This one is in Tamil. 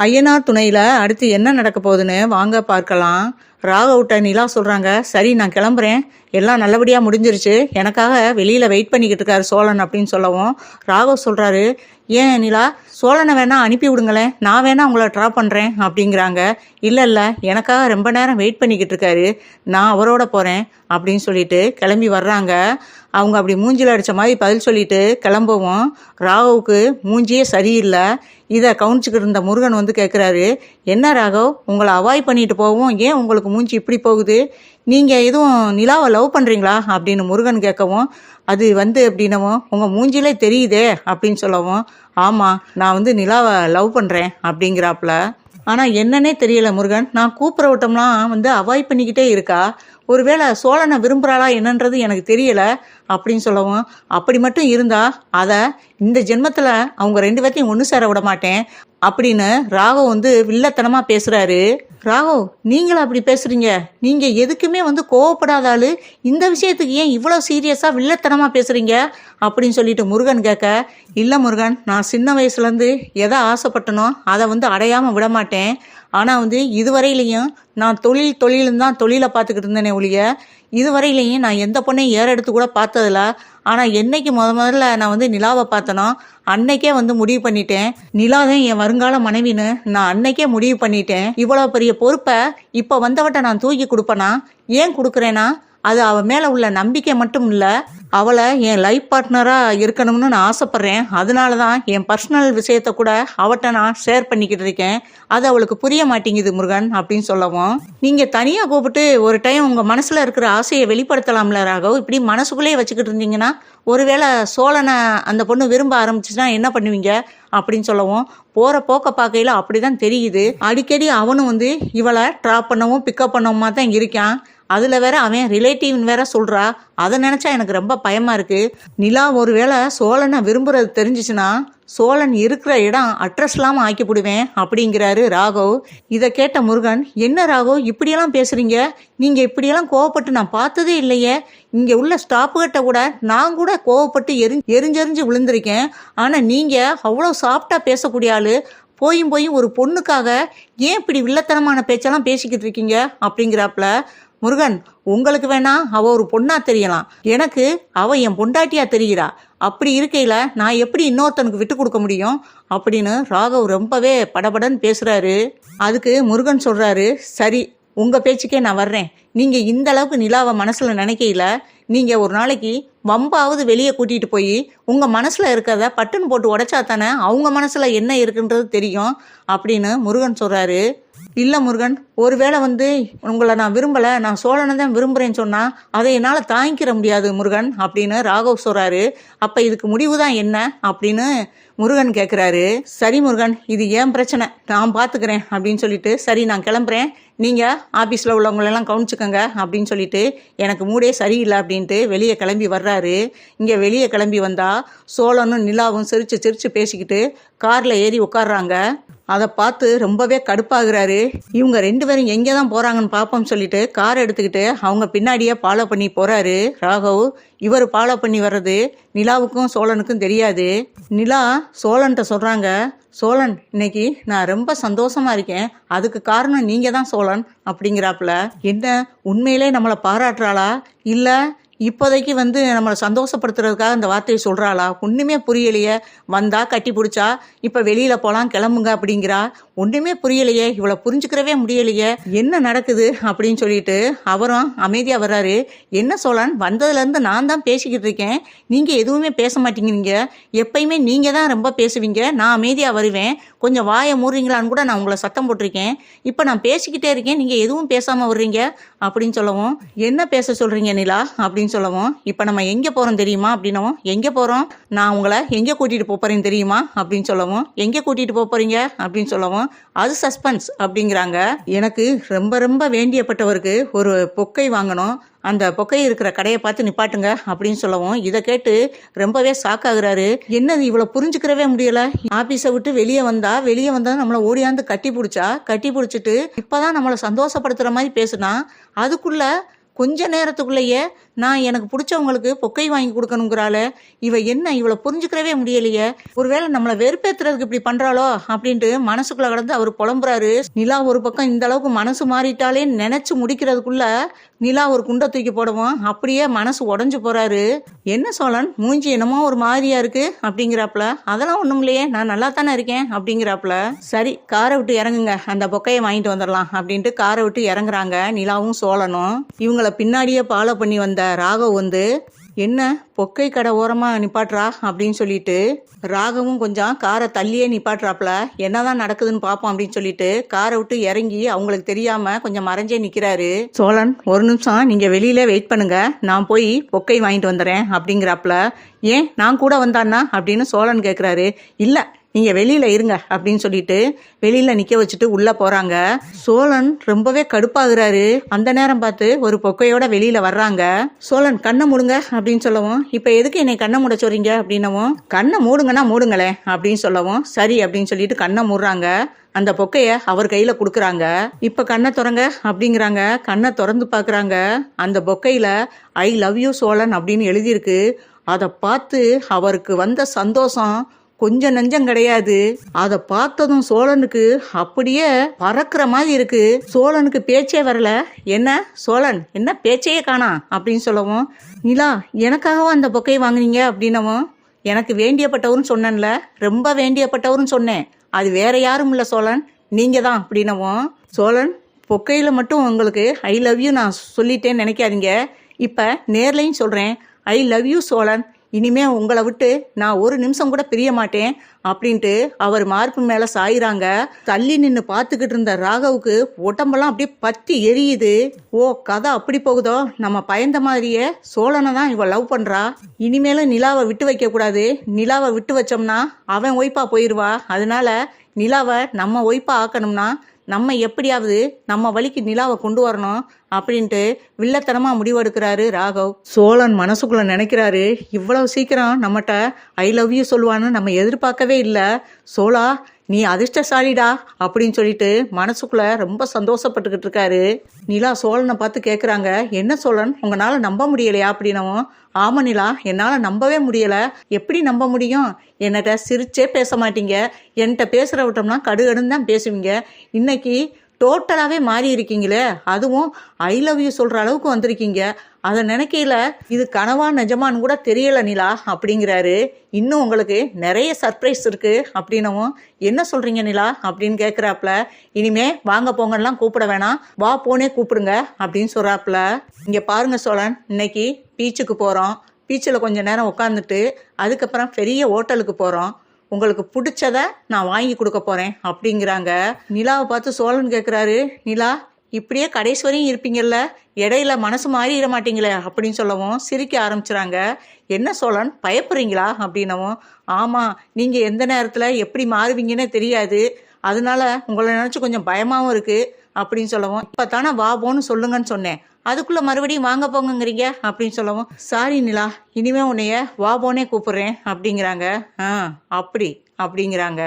ஐயனார் துணையில அடுத்து என்ன நடக்க போகுதுன்னு வாங்க பார்க்கலாம். ராகவ்ட்ட நிலா சொல்றாங்க, சரி நான் கிளம்புறேன், எல்லாம் நல்லபடியா முடிஞ்சிருச்சு, எனக்காக வெளியில வெயிட் பண்ணிக்கிட்டு இருக்காரு சோழன் அப்படின்னு சொல்லவும், ராகவ் சொல்றாரு, ஏன் நிலா, சோழனை வேணா அனுப்பி விடுங்களேன், நான் வேணா உங்களை ட்ராப் பண்றேன் அப்படிங்கிறாங்க. இல்ல இல்ல, எனக்காக ரொம்ப நேரம் வெயிட் பண்ணிக்கிட்டு இருக்காரு, நான் அவரோட போறேன் அப்படின்னு சொல்லிட்டு கிளம்பி வர்றாங்க. அவங்க அப்படி மூஞ்சில அடிச்ச மாதிரி பதில் சொல்லிட்டு கிளம்பவும் ராகவுக்கு மூஞ்சியே சரியில்லை. இதை கவனிச்சுக்கிட்டு இருந்த முருகன் வந்து கேட்குறாரு, என்ன ராகவ், உங்களை அவாய்ட் பண்ணிட்டு போகவும் ஏன் உங்களுக்கு மூஞ்சி இப்படி போகுது, நீங்கள் எதுவும் நிலாவை லவ் பண்ணுறீங்களா அப்படின்னு முருகன் கேட்கவும், அது வந்து அப்படின்னவும் உங்கள் மூஞ்சிலே தெரியுதே அப்படின்னு சொல்லவும், ஆமாம் நான் வந்து நிலாவை லவ் பண்ணுறேன் அப்படிங்கிறாப்புல. ஆனால் என்னன்னே தெரியல முருகன், நான் கூப்பிட்ற விட்டம்லாம் வந்து அவாய்ட் பண்ணிக்கிட்டே இருக்கா, ஒருவேளை சோழனை விரும்புகிறாளா என்னன்றது எனக்கு தெரியல அப்படின்னு சொல்லவும், அப்படி மட்டும் இருந்தா அதை இந்த ஜென்மத்தில் அவங்க ரெண்டு பேர்த்தையும் ஒன்று சேர விட மாட்டேன் அப்படின்னு ராகவ் வந்து வில்லத்தனமா பேசுறாரு. ராகவ், நீங்களும் அப்படி பேசுறீங்க, நீங்க எதுக்குமே வந்து கோவப்படாத ஆளு, இந்த விஷயத்துக்கு ஏன் இவ்வளவு சீரியஸா வில்லத்தனமா பேசுறீங்க அப்படின்னு சொல்லிட்டு முருகன் கேட்க, இல்ல முருகன், நான் சின்ன வயசுல இருந்து எதை ஆசைப்பட்டனோ அதை வந்து அடையாம விட மாட்டேன். ஆனால் வந்து இதுவரையிலையும் நான் தொழிலும் தான் தொழிலை பார்த்துக்கிட்டு இருந்தேனே ஒழிய, இதுவரையிலையும் நான் எந்த பொண்ணையும் ஏறெடுத்து கூட பார்த்ததில்ல. ஆனால் என்னைக்கு முதல்ல நான் வந்து நிலாவை பார்த்தனோ அன்னைக்கே வந்து முடிவு பண்ணிட்டேன், நிலா தான் என் வருங்கால மனைவின்னு நான் அன்னைக்கே முடிவு பண்ணிட்டேன். இவ்வளோ பெரிய பொறுப்பை இப்போ வந்தவட்ட நான் தூக்கி கொடுப்பேனா, ஏன் கொடுக்குறேன்னா அது அவள் மேலே உள்ள நம்பிக்கை மட்டும் இல்லை, அவளை என் லைஃப் பார்ட்னராக இருக்கணும்னு நான் ஆசைப்பட்றேன். அதனால தான் என் பர்சனல் விஷயத்த கூட அவட்ட நான் ஷேர் பண்ணிக்கிட்டு இருக்கேன். அது அவளுக்கு புரிய மாட்டேங்குது முருகன் அப்படின்னு சொல்லவும், நீங்கள் தனியாக கூப்பிட்டு ஒரு டைம் உங்கள் மனசில் இருக்கிற ஆசையை வெளிப்படுத்தலாம்ல ராகவ், இப்படி மனசுக்குள்ளேயே வச்சுக்கிட்டு இருந்தீங்கன்னா ஒருவேளை சோழனை அந்த பொண்ணு விரும்ப ஆரம்பிச்சுன்னா என்ன பண்ணுவீங்க அப்படின்னு சொல்லவும், போகிற போக்க பார்க்கையில் அப்படி தான் தெரியுது, அடிக்கடி அவனும் வந்து இவளை ட்ராப் பண்ணவும் பிக்கப் பண்ணவுமா தான் இருக்கான். அதில் வேற அவன் ரிலேட்டிவ்னு வேற சொல்கிறா, அதை நினச்சா எனக்கு ரொம்ப பயமாக இருக்குது. நிலா ஒருவேளை சோழனை விரும்புறது தெரிஞ்சிச்சுன்னா சோழன் இருக்கிற இடம் அட்ரஸ் இல்லாமல் ஆக்கிவிடுவேன் அப்படிங்கிறாரு ராகவ். இதை கேட்ட முருகன், என்ன ராகவ் இப்படியெல்லாம் பேசுகிறீங்க, நீங்கள் இப்படியெல்லாம் கோவப்பட்டு நான் பார்த்ததே இல்லையே, இங்கே உள்ள ஸ்டாப்புகிட்ட கூட நான் கூட கோவப்பட்டு எரிஞ்செறிஞ்சு விழுந்திருக்கேன், ஆனால் நீங்கள் அவ்வளோ சாஃப்டாக பேசக்கூடிய ஆள், போயும் ஒரு பொண்ணுக்காக ஏன் இப்படி வில்லத்தனமான பேச்செல்லாம் பேசிக்கிட்டு இருக்கீங்க அப்படிங்கிறாப்புல. முருகன், உங்களுக்கு வேணா அவ ஒரு பொண்ணா தெரியலாம், எனக்கு அவ என் பொண்டாட்டியா தெரிகிறா, அப்படி இருக்கையில நான் எப்படி இன்னொருத்தனுக்கு விட்டு கொடுக்க முடியும் அப்படின்னு ராகவ் ரொம்பவே படபடன்னு பேசுறாரு. அதுக்கு முருகன் சொல்றாரு, சரி உங்க பேச்சுக்கே நான் வர்றேன், நீங்க இந்த அளவுக்கு நிலாவை மனசுல நினைக்கையில நீங்க ஒரு நாளைக்கு வம்பாவது வெளியே கூட்டிட்டு போய் உங்க மனசுல இருக்கிறத பட்டுன்னு போட்டு உடைச்சா தானே அவங்க மனசுல என்ன இருக்குன்றது தெரியும் அப்படின்னு முருகன் சொல்றாரு. இல்லை முருகன், ஒருவேளை வந்து உங்களை நான் விரும்பலை, நான் சோழனை தான் விரும்புகிறேன்னு சொன்னால் அதை என்னால் தாங்கிக்கிற முடியாது முருகன் அப்படின்னு ராகவ் சொல்கிறாரு. அப்போ இதுக்கு முடிவு தான் என்ன அப்படின்னு முருகன் கேட்குறாரு. சரி முருகன், இது ஏன் பிரச்சனை, நான் பார்த்துக்கிறேன் அப்படின்னு சொல்லிட்டு, சரி நான் கிளம்புறேன், நீங்கள் ஆஃபீஸில் உள்ளவங்களெல்லாம் கவனிச்சுக்கோங்க அப்படின்னு சொல்லிட்டு எனக்கு மூடே சரியில்லை அப்படின்ட்டு வெளியே கிளம்பி வர்றாரு. இங்கே வெளியே கிளம்பி வந்தால் சோழனும் நிலாவும் சிரிச்சு பேசிக்கிட்டு காரில் ஏறி உட்காடுறாங்க. அதை பார்த்து ரொம்பவே கடுப்பாகிறாரு. இவங்க ரெண்டு பேரும் எங்கே தான் போகிறாங்கன்னு பார்ப்போம்னு சொல்லிட்டு கார் எடுத்துக்கிட்டு அவங்க பின்னாடியே ஃபாலோ பண்ணி போகிறாரு ராகவ். இவர் ஃபாலோ பண்ணி வர்றது நிலாவுக்கும் சோழனுக்கும் தெரியாது. நிலா சோழன்கிட்ட சொல்கிறாங்க, சோழன் இன்னைக்கு நான் ரொம்ப சந்தோஷமா இருக்கேன், அதுக்கு காரணம் நீங்கள் தான் சோழன் அப்படிங்கிறாப்புல. என்ன உண்மையிலே நம்மளை பாராட்டுறாளா, இல்லை இப்போதைக்கு வந்து நம்மளை சந்தோஷப்படுத்துறதுக்காக அந்த வார்த்தையை சொல்கிறாளா, ஒன்றுமே புரியலையே, வந்தா கட்டி பிடிச்சா இப்போ வெளியில் போகலாம் கிளம்புங்க அப்படிங்கிறா, ஒன்றுமே புரியலையே, இவளை புரிஞ்சுக்கிறவே முடியலையே, என்ன நடக்குது அப்படின்னு சொல்லிட்டு அவரும் அமைதியாக வர்றாரு. என்ன சோழன், வந்ததுலேருந்து நான் தான் பேசிக்கிட்டு இருக்கேன், நீங்கள் எதுவுமே பேச மாட்டேங்கிறீங்க, எப்பயுமே நீங்கள் தான் ரொம்ப பேசுவீங்க, நான் அமைதியாக வருவேன், கொஞ்சம் வாயை மூடுறீங்களான்னு கூட நான் உங்களை சத்தம் போட்டிருக்கேன், இப்போ நான் பேசிக்கிட்டே இருக்கேன், நீங்கள் எதுவும் பேசாமல் வர்றீங்க அப்படின்னு சொல்லவும், என்ன பேச சொல்கிறீங்க நிலா அப்படின்னு சொல்லவும், இப்போ நம்ம எங்கே போகிறோம் தெரியுமா அப்படின்னவும், எங்கே போகிறோம், நான் உங்களை எங்கே கூட்டிகிட்டு போகிறேன்னு தெரியுமா அப்படின்னு சொல்லவும், எங்கே கூட்டிகிட்டு போகிறீங்க அப்படின்னு சொல்லவும், அது சஸ்பென்ஸ் அப்படிங்கிறாங்க. எனக்கு ரொம்ப வேண்டியப்பட்டவருக்கு ஒரு பொக்கை வாங்கணும், அந்த பொக்கை இருக்கிற கடையை பார்த்து நிப்பாட்டுங்க அப்படின்னு சொல்லவும், இதை கேட்டு ரொம்பவே ஷாக்காகிறாரு. என்னது இவ்வளோ புரிஞ்சுக்கிறவே முடியல, ஆஃபீஸை விட்டு வெளியே வந்தா நம்மளை ஓடியாந்து கட்டி பிடிச்சிட்டு இப்போதான் நம்மளை சந்தோஷப்படுத்துகிற மாதிரி பேசுனா, அதுக்குள்ள கொஞ்ச நேரத்துக்குள்ளேயே நான் எனக்கு பிடிச்சவங்களுக்கு பொக்கை வாங்கி கொடுக்கணுங்கிறாளே, இவ என்ன இவளை புரிஞ்சுக்கிறவே முடியலையே, ஒருவேளை நம்மளை வெறுப்பேத்துறதுக்கு இப்படி பண்றாளோ அப்படின்ட்டு மனசுக்குள்ள கடந்து அவர் புலம்புறாரு. நிலா ஒரு பக்கம் இந்த அளவுக்கு மனசு மாறிட்டாலே நினைச்சு முடிக்கிறதுக்குள்ள நிலா ஒரு குண்டை தூக்கி போடுவோம், அப்படியே மனசு உடஞ்சு போறாரு. என்ன சோழன் மூஞ்சி என்னமோ ஒரு மாதிரியா இருக்கு அப்படிங்கிறாப்புல. அதெல்லாம் ஒண்ணும் இல்லையே, நான் நல்லா தானே இருக்கேன் அப்படிங்கிறாப்புல. சரி காரை விட்டு இறங்குங்க, அந்த பொக்கையை வாங்கிட்டு வந்துடலாம் அப்படின்ட்டு காரை விட்டு இறங்குறாங்க நிலாவும் சோழனும். இவங்கள பின்னாடியே ஃபாலோ பண்ணி வந்த ராகவ் வந்து, என்ன பொக்கை கடை ஓரமா நிப்பாட்டுறா அப்படின்னு சொல்லிட்டு ராகவும் கொஞ்சம் காரை தள்ளியே நிப்பாட்டுறாப்புல. என்னதான் நடக்குதுன்னு பார்ப்போம் அப்படின்னு சொல்லிட்டு காரை விட்டு இறங்கி அவங்களுக்கு தெரியாம கொஞ்சம் மறைஞ்சே நிக்கிறாரு. சோழன் ஒரு நிமிஷம் நீங்க வெளியில வெயிட் பண்ணுங்க, நான் போய் பொக்கை வாங்கிட்டு வந்துடுறேன் அப்படிங்கிறாப்புல. ஏன் நான் கூட வந்தான்னா அப்படின்னு சோழன் கேட்குறாரு. இல்ல நீங்க வெளியில இருங்க அப்படின்னு சொல்லிட்டு வெளியில நிக்க வச்சுட்டு உள்ள போறாங்க. சோழன் ரொம்பவே கடுப்பாகிறாரு. அந்த நேரம் பார்த்து ஒரு பொக்கையோட வெளியில வர்றாங்க. சோழன் கண்ணை மூடுங்க அப்படின்னு சொல்லவும், இப்ப எதுக்கு என்னை கண்ணை மூட சொல்றீங்க அப்படின்னவும், கண்ணை மூடுங்கன்னா மூடுங்களேன் அப்படின்னு சொல்லவும், சரி அப்படின்னு சொல்லிட்டு கண்ணை மூடுறாங்க. அந்த பொக்கைய அவர் கையில குடுக்குறாங்க. இப்ப கண்ணை திறங்க அப்படிங்கிறாங்க. கண்ணை திறந்து பாக்குறாங்க. அந்த பொக்கையில ஐ லவ் யூ சோழன் அப்படின்னு எழுதியிருக்கு. அதை பார்த்து அவருக்கு வந்த சந்தோஷம் கொஞ்சம் நஞ்சம் கிடையாது. அதை பார்த்ததும் சோழனுக்கு அப்படியே பறக்கிற மாதிரி இருக்கு. சோழனுக்கு பேச்சே வரல. என்ன சோழன் என்ன பேச்சையே காணா அப்படின்னு சொல்லவும், நிலா எனக்காகவும் அந்த பொக்கையை வாங்குனீங்க அப்படின்னவும், எனக்கு வேண்டியப்பட்டவரும் சொன்னேன்ல, ரொம்ப வேண்டியப்பட்டவரும் சொன்னேன், அது வேற யாரும் இல்லை சோழன், நீங்க தான் அப்படின்னவும், சோழன் பொக்கையில மட்டும் உங்களுக்கு ஐ லவ் யூ நான் சொல்லிட்டேன்னு நினைக்காதீங்க, இப்ப நேர்லையும் சொல்றேன், ஐ லவ் யூ சோழன், இனிமே உங்களை விட்டு நான் ஒரு நிமிஷம் கூட பிரிய மாட்டேன் அப்படின்ட்டு அவர் மார்பு மேல சாயிறாங்க. தள்ளி நின்று பார்த்துக்கிட்டு இருந்த ராகவுக்கு உடம்பெல்லாம் அப்படியே பத்தி எரியுது. ஓ கதை அப்படி போகுதோ, நம்ம பயந்த மாதிரியே சோழனை தான் இவ லவ் பண்றா. இனிமேலும் நிலாவை விட்டு வைக்க கூடாது, நிலாவை விட்டு வச்சோம்னா அவன் ஒய்ப்பா போயிடுவா. அதனால நிலாவை நம்ம ஒய்ப்பா ஆக்கணும்னா நம்ம எப்படியாவது நம்ம வழிக்கு நிலாவை கொண்டு வரணும் அப்படின்ட்டு வில்லத்தனமா முடிவெடுக்கிறாரு ராகவ். சோழன் மனசுக்குள்ள நினைக்கிறாரு, இவ்வளவு சீக்கிரம் நம்மகிட்ட ஐ லவ் யூ சொல்லுவான்னு நம்ம எதிர்பார்க்கவே இல்லை. சோழா நீ அதிர்ஷ்டசாலிடா அப்படின்னு சொல்லிட்டு மனசுக்குள்ள ரொம்ப சந்தோஷப்பட்டுக்கிட்டு இருக்காரு. நிலா சோழனை பார்த்து கேட்குறாங்க, என்ன சோழன் உங்களால நம்ப முடியலையா அப்படின்னவும், ஆமா நிலா என்னால நம்பவே முடியல. எப்படி நம்ப முடியும், என்னட்ட சிரிச்சே பேச மாட்டீங்க, என்கிட்ட பேசுற விட்டோம்னா கடுகடுன்னு தான் பேசுவீங்க, இன்னைக்கு டோட்டலாகவே மாறி இருக்கீங்களே, அதுவும் ஐ லவ் யூ சொல்கிற அளவுக்கு வந்திருக்கீங்க, அதை நினைக்கையில இது கனவா நிஜமான்னு கூட தெரியல நிலா அப்படிங்கிறாரு. இன்னும் உங்களுக்கு நிறைய சர்ப்ரைஸ் இருக்கு அப்படின்னவும், என்ன சொல்றீங்க நிலா அப்படின்னு கேட்குறாப்புல. இனிமே வாங்க போங்கலாம் கூப்பிட வேணாம், வா போனே கூப்பிடுங்க அப்படின்னு சொல்றாப்புல. இங்க பாருங்க சோழன், இன்னைக்கு பீச்சுக்கு போறோம், பீச்சில் கொஞ்ச நேரம் உட்காந்துட்டு அதுக்கப்புறம் பெரிய ஹோட்டலுக்கு போறோம், உங்களுக்கு பிடிச்சத நான் வாங்கி கொடுக்க போறேன் அப்படிங்கிறாங்க. நிலாவை பார்த்து சோழன் கேட்குறாரு, நிலா இப்படியே கடைசி வரையும் இருப்பீங்கல்ல, இடையில மனசு மாறிட மாட்டீங்களே அப்படின்னு சொல்லவும் சிரிக்க ஆரம்பிச்சுறாங்க. என்ன சோழன் பயப்படுறீங்களா அப்படின்னவும், ஆமா நீங்க எந்த நேரத்துல எப்படி மாறுவீங்கன்னு தெரியாது, அதனால உங்களை நினைச்சு கொஞ்சம் பயமாவும் இருக்கு அப்படின்னு சொல்லவும், இப்பதானே வா போன்னு சொல்லுங்கன்னு சொன்னேன், அதுக்குள்ள மறுபடியும் வாங்க போங்கங்கிறீங்க அப்படின்னு சொல்லவும், சாரி நிலா இனிமே உன்னைய வா போனே கூப்பிடுறேன் அப்படிங்கிறாங்க. அப்படி அப்படிங்கிறாங்க.